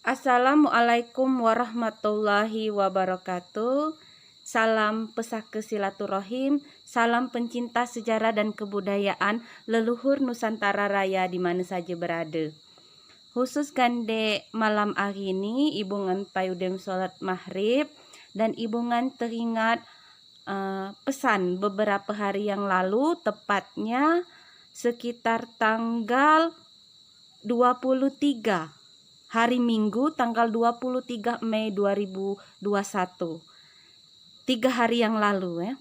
Assalamualaikum warahmatullahi wabarakatuh. Salam pesake silaturahim, salam pencinta sejarah dan kebudayaan leluhur Nusantara Raya di mana saja berada. Khusus gande malam hari ini ibungan payudem sholat maghrib dan ibungan teringat pesan beberapa hari yang lalu, tepatnya sekitar tanggal 23 hari Minggu tanggal 23 Mei 2021. 3 hari yang lalu ya.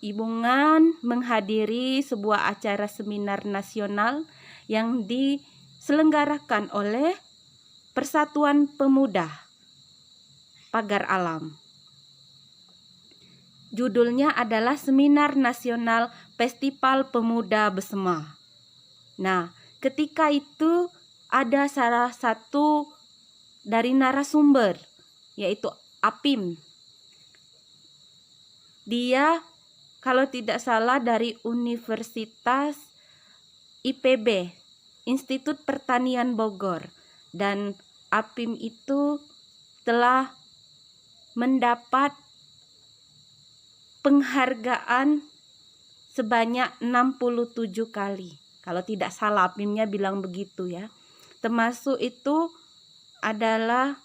Ibungan menghadiri sebuah acara seminar nasional yang diselenggarakan oleh Persatuan Pemuda Pagar Alam. Judulnya adalah Seminar Nasional Festival Pemuda Besema. Nah, ketika itu ada salah satu dari narasumber, yaitu Apim. Dia kalau tidak salah dari Universitas IPB, Institut Pertanian Bogor. Dan Apim itu telah mendapat penghargaan sebanyak 67 kali. Kalau tidak salah Apimnya bilang begitu ya. Termasuk itu adalah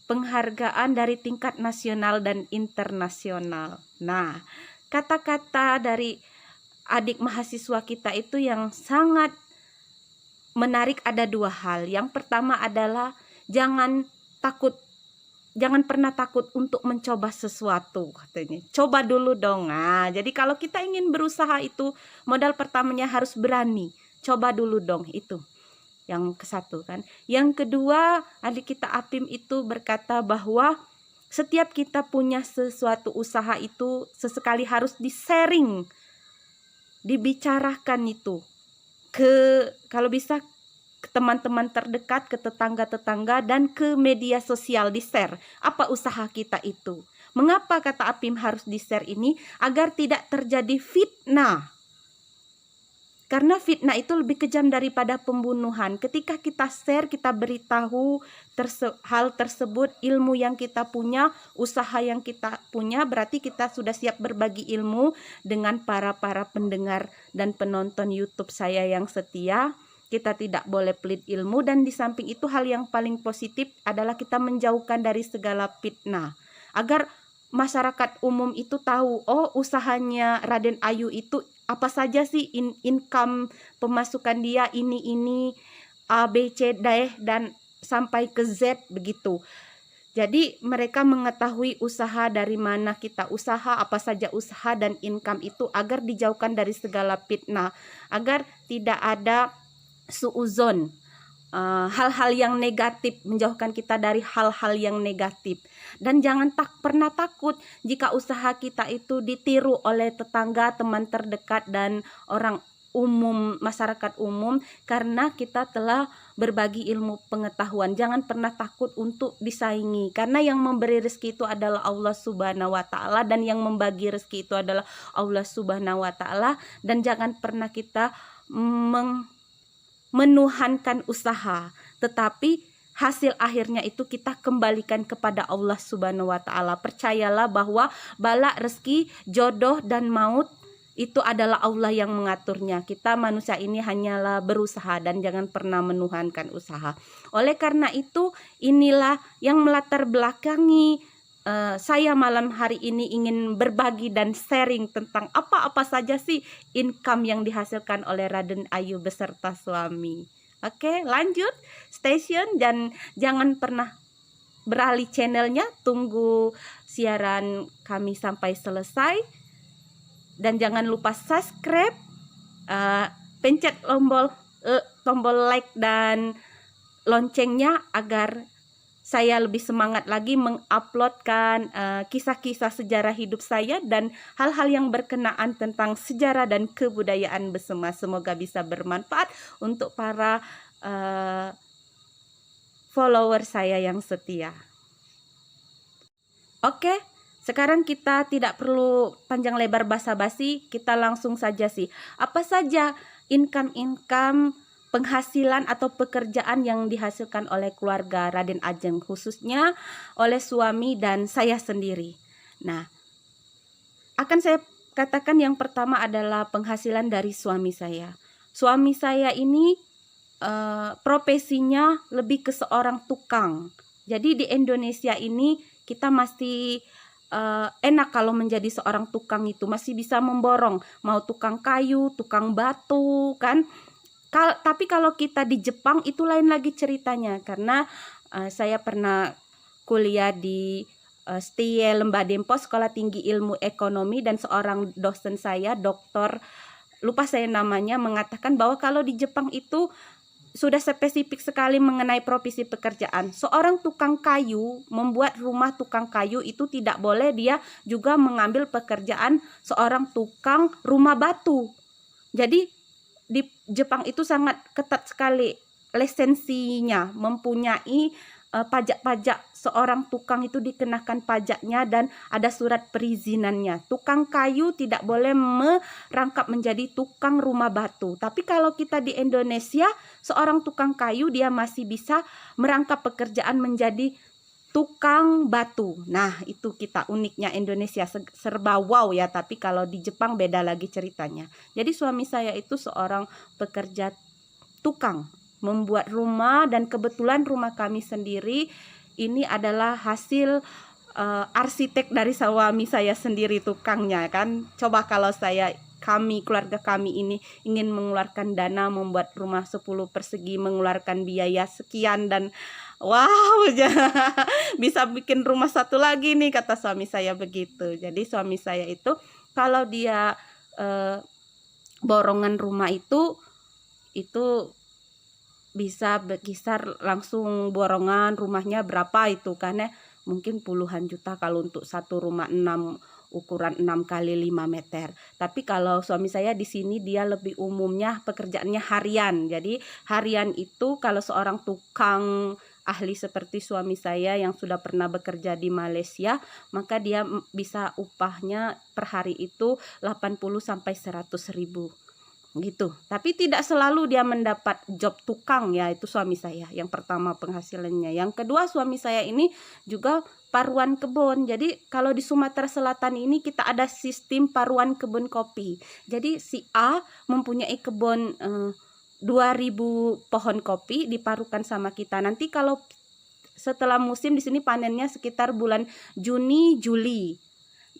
penghargaan dari tingkat nasional dan internasional. Nah, kata-kata dari adik mahasiswa kita itu yang sangat menarik ada dua hal. Yang pertama adalah jangan pernah takut untuk mencoba sesuatu, katanya. Coba dulu dong. Nah, jadi kalau kita ingin berusaha itu modal pertamanya harus berani. Coba dulu dong itu. Yang kesatu kan. Yang kedua, adik kita Apim itu berkata bahwa setiap kita punya sesuatu usaha itu sesekali harus di-sharing, dibicarakan itu kalau bisa ke teman-teman terdekat, ke tetangga-tetangga, dan ke media sosial di-share apa usaha kita itu. Mengapa kata Apim harus di-share ini? Agar tidak terjadi fitnah. Karena fitnah itu lebih kejam daripada pembunuhan. Ketika kita share, kita beritahu hal tersebut, ilmu yang kita punya, usaha yang kita punya, berarti kita sudah siap berbagi ilmu dengan para pendengar dan penonton YouTube saya yang setia. Kita tidak boleh pelit ilmu, dan di samping itu hal yang paling positif adalah kita menjauhkan dari segala fitnah. Agar masyarakat umum itu tahu, oh usahanya Raden Ayu itu apa saja sih income pemasukan dia, ini A, B, C, D dan sampai ke Z begitu. Jadi mereka mengetahui usaha dari mana kita usaha, apa saja usaha dan income itu agar dijauhkan dari segala fitnah, agar tidak ada suuzon, hal-hal yang negatif, menjauhkan kita dari hal-hal yang negatif. Dan jangan pernah takut jika usaha kita itu ditiru oleh tetangga, teman terdekat, dan orang umum, masyarakat umum, karena kita telah berbagi ilmu pengetahuan. Jangan pernah takut untuk disaingi, karena yang memberi rezeki itu adalah Allah Subhanahu wa Ta'ala, dan yang membagi rezeki itu adalah Allah Subhanahu wa Ta'ala. Dan jangan pernah kita menuhankan usaha, tetapi hasil akhirnya itu kita kembalikan kepada Allah Subhanahu wa Ta'ala. Percayalah bahwa bala, rezeki, jodoh dan maut itu adalah Allah yang mengaturnya. Kita manusia ini hanyalah berusaha dan jangan pernah menuhankan usaha. Oleh karena itu, inilah yang melatar belakangi saya malam hari ini ingin berbagi dan sharing tentang apa-apa saja sih income yang dihasilkan oleh Raden Ayu beserta suami. Oke, lanjut, stay tune dan jangan pernah beralih channelnya, tunggu siaran kami sampai selesai. Dan jangan lupa subscribe, pencet tombol like dan loncengnya agar saya lebih semangat lagi menguploadkan kisah-kisah sejarah hidup saya dan hal-hal yang berkenaan tentang sejarah dan kebudayaan Besema. Semoga bisa bermanfaat untuk para follower saya yang setia. Oke, sekarang kita tidak perlu panjang lebar basa-basi, kita langsung saja sih. Apa saja income penghasilan atau pekerjaan yang dihasilkan oleh keluarga Raden Ajeng, khususnya oleh suami dan saya sendiri. Nah, akan saya katakan yang pertama adalah penghasilan dari suami saya. Suami saya ini profesinya lebih ke seorang tukang. Jadi di Indonesia ini kita masih enak kalau menjadi seorang tukang itu masih bisa memborong, mau tukang kayu, tukang batu kan. Tapi kalau kita di Jepang itu lain lagi ceritanya, karena saya pernah kuliah di STIE Lembah Dempo, Sekolah Tinggi Ilmu Ekonomi, dan seorang dosen saya, dokter, lupa saya namanya, mengatakan bahwa kalau di Jepang itu sudah spesifik sekali mengenai profesi pekerjaan. Seorang tukang kayu, membuat rumah tukang kayu itu tidak boleh dia juga mengambil pekerjaan seorang tukang rumah batu. Jadi di Jepang itu sangat ketat sekali lisensinya, mempunyai pajak-pajak. Seorang tukang itu dikenakan pajaknya dan ada surat perizinannya. Tukang kayu tidak boleh merangkap menjadi tukang rumah batu. Tapi kalau kita di Indonesia, seorang tukang kayu dia masih bisa merangkap pekerjaan menjadi tukang batu. Nah, itu kita uniknya Indonesia, serba wow ya, tapi kalau di Jepang beda lagi ceritanya. Jadi suami saya itu seorang pekerja tukang membuat rumah, dan kebetulan rumah kami sendiri ini adalah hasil arsitek dari suami saya sendiri, tukangnya kan. Coba kalau keluarga kami ini ingin mengeluarkan dana membuat rumah 10 persegi, mengeluarkan biaya sekian, dan wow, bisa bikin rumah satu lagi nih, kata suami saya begitu. Jadi suami saya itu kalau dia borongan rumah itu bisa berkisar langsung borongan rumahnya berapa itu kan ya, mungkin puluhan juta kalau untuk satu rumah ukuran 6 kali 5 meter. Tapi kalau suami saya di sini dia lebih umumnya pekerjaannya harian. Jadi harian itu kalau seorang tukang ahli seperti suami saya yang sudah pernah bekerja di Malaysia, maka dia bisa upahnya per hari itu 80 sampai 100 ribu gitu. Tapi tidak selalu dia mendapat job tukang ya, itu suami saya yang pertama penghasilannya. Yang kedua, suami saya ini juga paruan kebun. Jadi kalau di Sumatera Selatan ini kita ada sistem paruan kebun kopi. Jadi si A mempunyai kebun 2000 pohon kopi, diparukan sama kita. Nanti kalau setelah musim di sini panennya sekitar bulan Juni, Juli.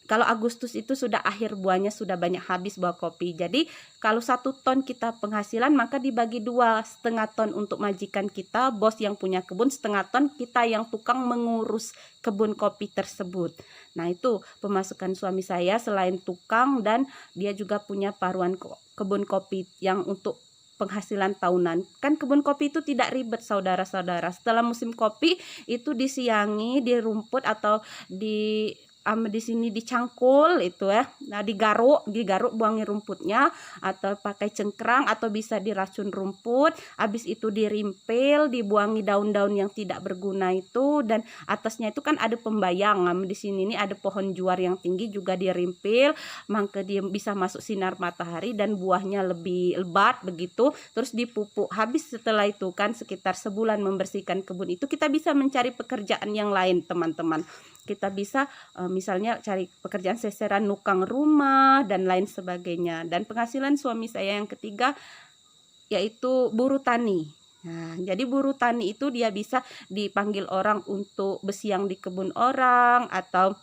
Kalau Agustus itu sudah akhir buahnya, sudah banyak habis buah kopi. Jadi kalau 1 ton kita penghasilan, maka dibagi 2, setengah ton untuk majikan kita, bos yang punya kebun, setengah ton kita yang tukang mengurus kebun kopi tersebut. Nah, itu pemasukan suami saya selain tukang, dan dia juga punya paruan kebun kopi yang untuk penghasilan tahunan. Kan kebun kopi itu tidak ribet, saudara-saudara. Setelah musim kopi itu disiangi, di rumput atau di sini dicangkul itu ya. Nah, digaruk buangi rumputnya, atau pakai cengkrang, atau bisa diracun rumput. Habis itu dirimpil, dibuangi daun-daun yang tidak berguna itu, dan atasnya itu kan ada pembayang. Di sini ini ada pohon juar yang tinggi juga dirimpil, maka dia bisa masuk sinar matahari dan buahnya lebih lebat begitu. Terus dipupuk. Habis setelah itu kan sekitar sebulan membersihkan kebun itu, kita bisa mencari pekerjaan yang lain, teman-teman. Kita bisa misalnya cari pekerjaan seseran, nukang rumah dan lain sebagainya. Dan penghasilan suami saya yang ketiga yaitu buruh tani. Nah, jadi buruh tani itu dia bisa dipanggil orang untuk bersiang di kebun orang, atau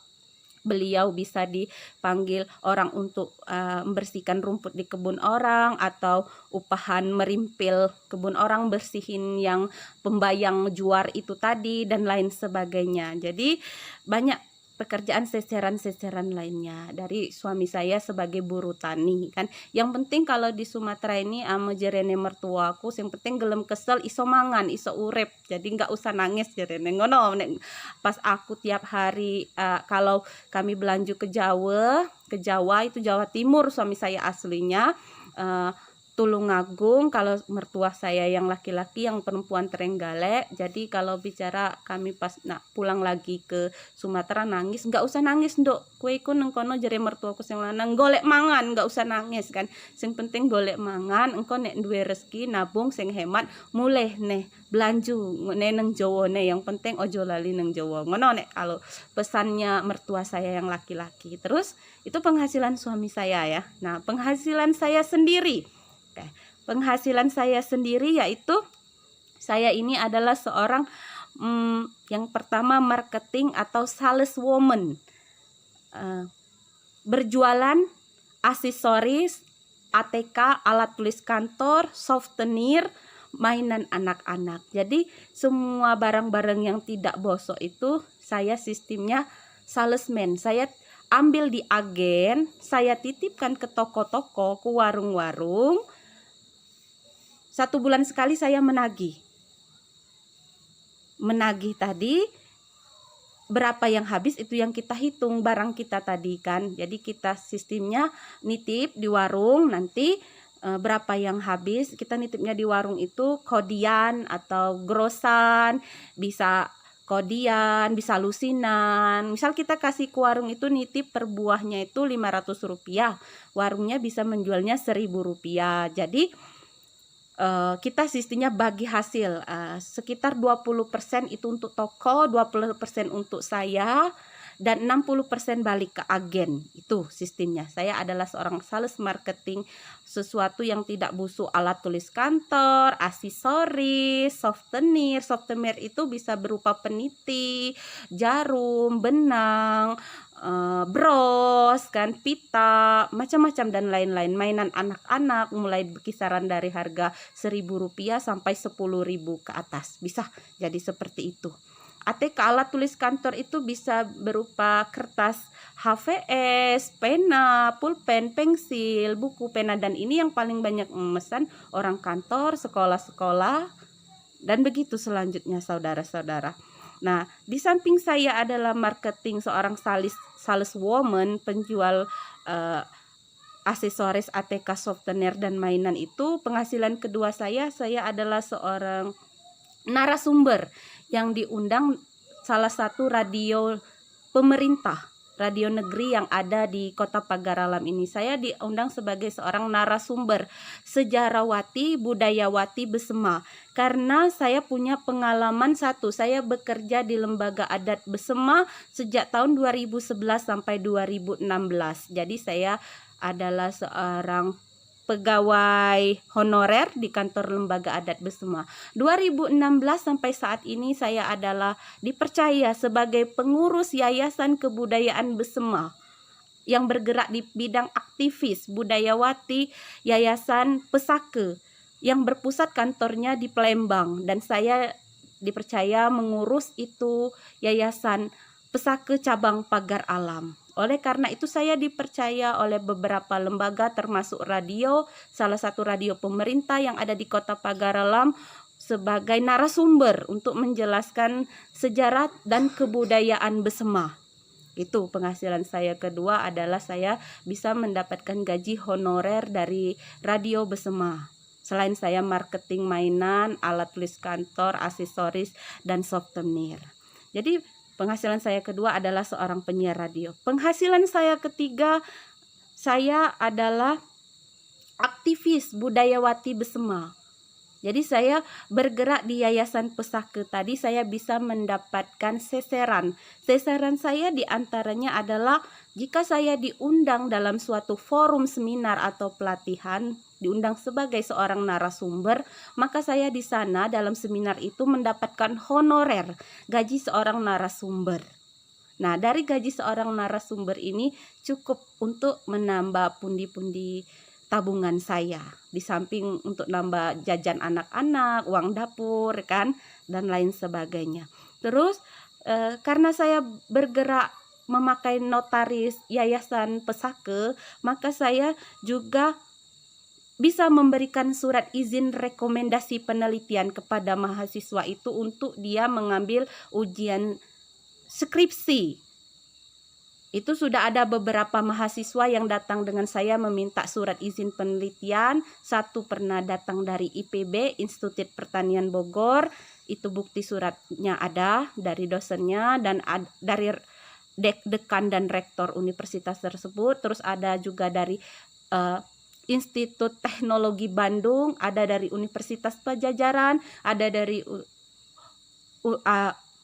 beliau bisa dipanggil orang untuk membersihkan rumput di kebun orang, atau upahan merimpil kebun orang, bersihin yang pembayang juar itu tadi, dan lain sebagainya. Jadi banyak pekerjaan seseran-seseran lainnya dari suami saya sebagai buruh tani kan. Yang penting kalau di Sumatera ini jerene mertuaku, yang penting gelem kesel iso mangan, iso urep. Jadi nggak usah nangis jerene ngono. Pas aku tiap hari kalau kami belanja ke Jawa itu Jawa Timur, suami saya aslinya Tulungagung, kalau mertua saya yang laki-laki, yang perempuan Trenggalek. Jadi kalau bicara kami pas pulang lagi ke Sumatera nangis, nggak usah nangis nduk, kue iku nang kono jare mertuaku sing lanang golek mangan, nggak usah nangis kan. Sing penting golek mangan, engko nek duwe rezeki nabung sing hemat, mulih neh belanju nek nang Jawa nih, yang penting ojo lali nang Jawa. Ngono nek kalau pesannya mertua saya yang laki-laki. Terus itu penghasilan suami saya ya. Nah, penghasilan saya sendiri. Oke. Penghasilan saya sendiri yaitu saya ini adalah seorang yang pertama marketing atau sales woman, berjualan aksesoris, ATK, alat tulis kantor, souvenir, mainan anak-anak. Jadi semua barang-barang yang tidak bosok itu saya sistemnya salesman. Saya ambil di agen, saya titipkan ke toko-toko, ke warung-warung. 1 bulan sekali saya menagih tadi berapa yang habis, itu yang kita hitung barang kita tadi kan. Jadi kita sistemnya nitip di warung, nanti berapa yang habis kita nitipnya di warung itu kodian atau grosan, bisa kodian, bisa lusinan. Misal kita kasih ke warung itu nitip per buahnya itu Rp500, warungnya bisa menjualnya Rp1.000. Jadi kita sistemnya bagi hasil, sekitar 20% itu untuk toko, 20% untuk saya, dan 60% balik ke agen. Itu sistemnya. Saya adalah seorang sales marketing, sesuatu yang tidak busuk, alat tulis kantor, aksesoris, souvenir. Souvenir itu bisa berupa peniti, jarum, benang, bros kan, pita, macam-macam dan lain-lain. Mainan anak-anak mulai berkisaran dari harga Rp1.000 sampai Rp10.000 ke atas, bisa jadi seperti itu. ATK, alat tulis kantor, itu bisa berupa kertas HVS, pena, pulpen, pensil, buku, pena, dan ini yang paling banyak memesan orang kantor, sekolah-sekolah, dan begitu selanjutnya saudara-saudara. Nah, di samping saya adalah marketing, seorang sales woman, penjual aksesoris, ATK, souvenir, dan mainan itu, penghasilan kedua saya adalah seorang narasumber yang diundang salah satu radio pemerintah, radio negeri yang ada di Kota Pagar Alam ini. Saya diundang sebagai seorang narasumber, sejarawati, budayawati Besema. Karena saya punya pengalaman satu, saya bekerja di Lembaga Adat Besema sejak tahun 2011 sampai 2016. Jadi saya adalah seorang pegawai honorer di kantor Lembaga Adat Besema. 2016 sampai saat ini saya adalah dipercaya sebagai pengurus Yayasan Kebudayaan Besema yang bergerak di bidang aktivis budayawati, Yayasan Pesake yang berpusat kantornya di Palembang, dan saya dipercaya mengurus itu Yayasan Pesake cabang Pagar Alam. Oleh karena itu saya dipercaya oleh beberapa lembaga termasuk radio, salah satu radio pemerintah yang ada di Kota Pagar Alam, sebagai narasumber untuk menjelaskan sejarah dan kebudayaan Besema. Itu penghasilan saya kedua, adalah saya bisa mendapatkan gaji honorer dari radio Besema. Selain saya marketing mainan, alat tulis kantor, aksesoris, dan souvenir. Jadi penghasilan saya kedua adalah seorang penyiar radio. Penghasilan saya ketiga, saya adalah aktivis budayawati Besema. Jadi saya bergerak di Yayasan Pesake tadi, saya bisa mendapatkan seseran. Seseran saya diantaranya adalah jika saya diundang dalam suatu forum seminar atau pelatihan, diundang sebagai seorang narasumber, maka saya di sana dalam seminar itu mendapatkan honorer, gaji seorang narasumber. Nah, dari gaji seorang narasumber ini cukup untuk menambah pundi-pundi tabungan saya, di samping untuk nambah jajan anak-anak, uang dapur kan, dan lain sebagainya. Terus karena saya bergerak memakai notaris Yayasan Pesake, maka saya juga bisa memberikan surat izin rekomendasi penelitian kepada mahasiswa itu untuk dia mengambil ujian skripsi. Itu sudah ada beberapa mahasiswa yang datang dengan saya meminta surat izin penelitian. Satu pernah datang dari IPB, Institut Pertanian Bogor. Itu bukti suratnya ada dari dosennya dan dari dekan dan rektor universitas tersebut. Terus ada juga dari Institut Teknologi Bandung, ada dari Universitas Pajajaran, ada dari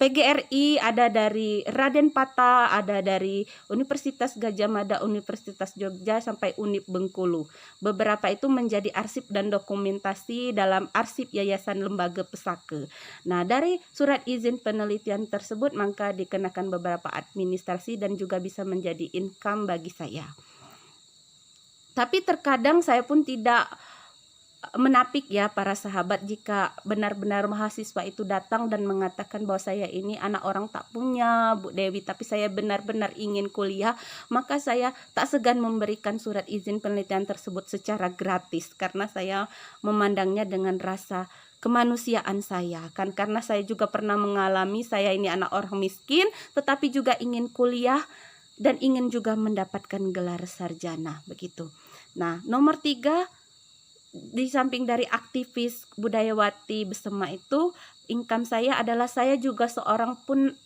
PGRI, ada dari Raden Pata, ada dari Universitas Gadjah Mada, Universitas Jogja, sampai Unip Bengkulu. Beberapa itu menjadi arsip dan dokumentasi dalam arsip Yayasan Lembaga Pesake. Nah, dari surat izin penelitian tersebut maka dikenakan beberapa administrasi dan juga bisa menjadi income bagi saya. Tapi terkadang saya pun tidak menapik ya para sahabat, jika benar-benar mahasiswa itu datang dan mengatakan bahwa saya ini anak orang tak punya Bu Dewi, tapi saya benar-benar ingin kuliah, maka saya tak segan memberikan surat izin penelitian tersebut secara gratis, karena saya memandangnya dengan rasa kemanusiaan saya kan, karena saya juga pernah mengalami, saya ini anak orang miskin tetapi juga ingin kuliah dan ingin juga mendapatkan gelar sarjana begitu. Nah, nomor 3, di samping dari aktivis budayawati Besema itu, income saya adalah saya juga seorang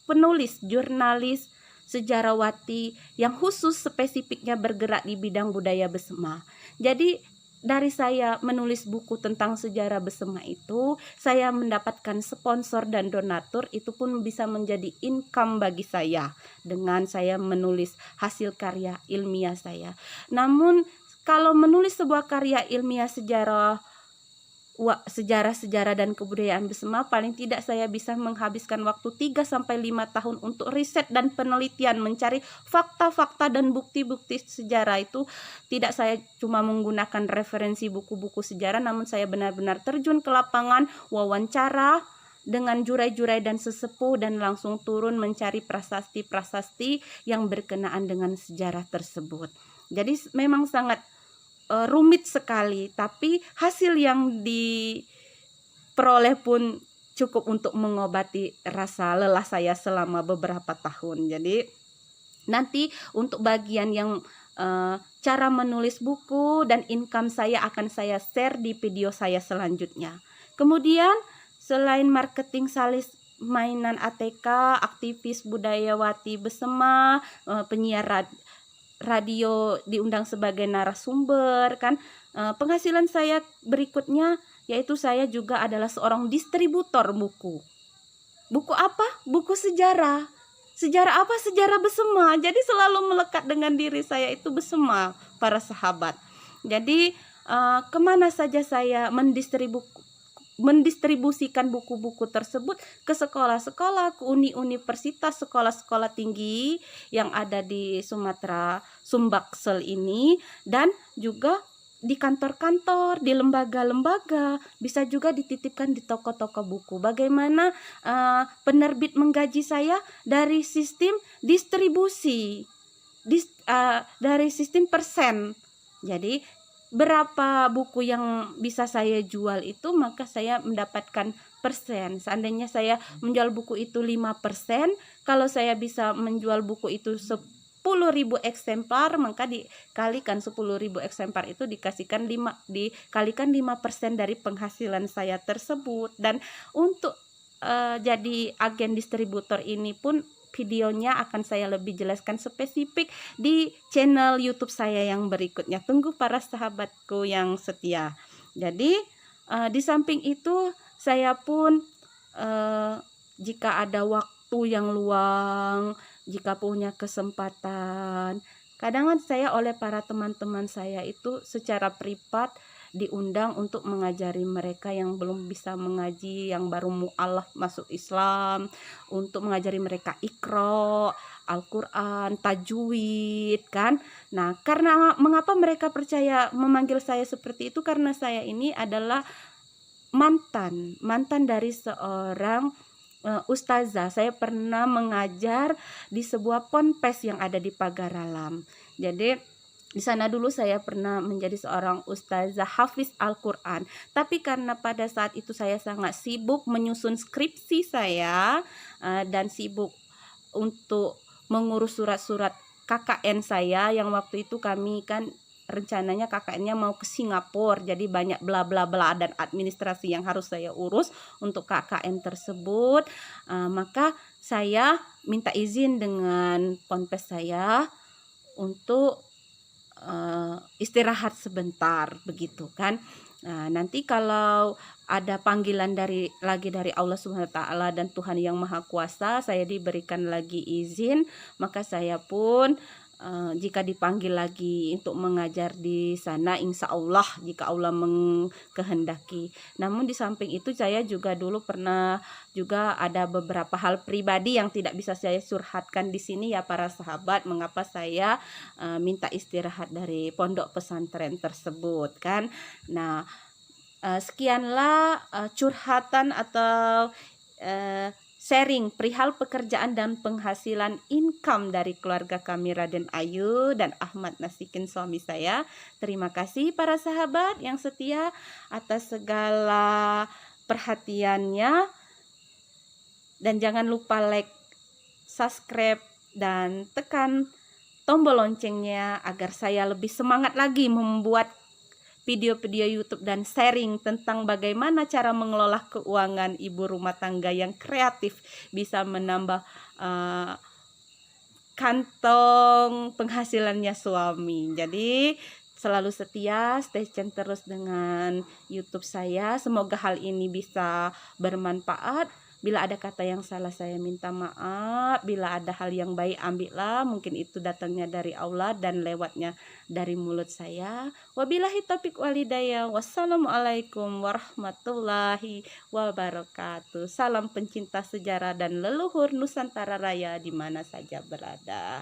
penulis, jurnalis, sejarawati yang khusus spesifiknya bergerak di bidang budaya Besema. Jadi dari saya menulis buku tentang sejarah Besema itu, saya mendapatkan sponsor dan donatur, itu pun bisa menjadi income bagi saya dengan saya menulis hasil karya ilmiah saya. Namun kalau menulis sebuah karya ilmiah sejarah dan kebudayaan Besema, paling tidak saya bisa menghabiskan waktu 3-5 tahun untuk riset dan penelitian, mencari fakta-fakta dan bukti-bukti sejarah itu. Tidak saya cuma menggunakan referensi buku-buku sejarah, namun saya benar-benar terjun ke lapangan, wawancara dengan jurai-jurai dan sesepuh, dan langsung turun mencari prasasti-prasasti yang berkenaan dengan sejarah tersebut. Jadi memang sangat rumit sekali, tapi hasil yang diperoleh pun cukup untuk mengobati rasa lelah saya selama beberapa tahun. Jadi nanti untuk bagian yang cara menulis buku dan income saya akan saya share di video saya selanjutnya. Kemudian selain marketing sales mainan ATK, aktivis budayawati Besema, penyiar radio diundang sebagai narasumber kan, penghasilan saya berikutnya yaitu saya juga adalah seorang distributor buku. Buku apa? Buku sejarah. Sejarah apa? Sejarah Besema. Jadi selalu melekat dengan diri saya itu Besema, para sahabat. Jadi kemana saja saya mendistribusikan buku-buku tersebut ke sekolah-sekolah, ke universitas, sekolah-sekolah tinggi yang ada di Sumatera, Sumbaksel ini, dan juga di kantor-kantor, di lembaga-lembaga, bisa juga dititipkan di toko-toko buku. Bagaimana penerbit menggaji saya dari sistem distribusi, dari sistem persen. Jadi berapa buku yang bisa saya jual itu, maka saya mendapatkan persen. Seandainya saya menjual buku itu 5%, kalau saya bisa menjual buku itu 10.000 eksemplar, maka dikalikan 10.000 eksemplar itu dikalikan 5% dari penghasilan saya tersebut. Dan untuk jadi agen distributor ini pun videonya akan saya lebih jelaskan spesifik di channel YouTube saya yang berikutnya. Tunggu para sahabatku yang setia. Jadi di samping itu saya pun jika ada waktu yang luang, jika punya kesempatan, kadang saya oleh para teman-teman saya itu secara privat diundang untuk mengajari mereka yang belum bisa mengaji, yang baru mu'alaf masuk Islam, untuk mengajari mereka Iqra, Al-Quran, tajwid kan. Nah, karena mengapa mereka percaya memanggil saya seperti itu, karena saya ini adalah mantan dari seorang ustazah. Saya pernah mengajar di sebuah ponpes yang ada di Pagaralam. Jadi di sana dulu saya pernah menjadi seorang ustazah hafiz Al-Quran. Tapi karena pada saat itu saya sangat sibuk menyusun skripsi saya dan sibuk untuk mengurus surat-surat KKN saya yang waktu itu kami kan rencananya KKN-nya mau ke Singapura, jadi banyak bla bla bla dan administrasi yang harus saya urus untuk KKN tersebut. Maka saya minta izin dengan ponpes saya untuk istirahat sebentar begitu kan. Nanti kalau ada panggilan dari Allah Subhanahu wa taala dan Tuhan yang Maha Kuasa, saya diberikan lagi izin, maka saya pun jika dipanggil lagi untuk mengajar di sana, insya Allah jika Allah mengkehendaki. Namun di samping itu saya juga dulu pernah juga ada beberapa hal pribadi yang tidak bisa saya curhatkan di sini ya para sahabat, mengapa saya minta istirahat dari pondok pesantren tersebut kan. Nah, sekianlah curhatan atau sharing perihal pekerjaan dan penghasilan income dari keluarga kami, Raden Ayu dan Ahmad Nasikin suami saya. Terima kasih para sahabat yang setia atas segala perhatiannya, dan jangan lupa like, subscribe, dan tekan tombol loncengnya agar saya lebih semangat lagi membuat video-video YouTube dan sharing tentang bagaimana cara mengelola keuangan ibu rumah tangga yang kreatif, bisa menambah kantong penghasilannya suami. Jadi selalu setia, stay tune terus dengan YouTube saya. Semoga hal ini bisa bermanfaat. Bila ada kata yang salah saya minta maaf. Bila ada hal yang baik ambillah, mungkin itu datangnya dari Allah dan lewatnya dari mulut saya. Wabillahi taufiq walhidayah. Wassalamualaikum warahmatullahi wabarakatuh. Salam pencinta sejarah dan leluhur Nusantara Raya di mana saja berada.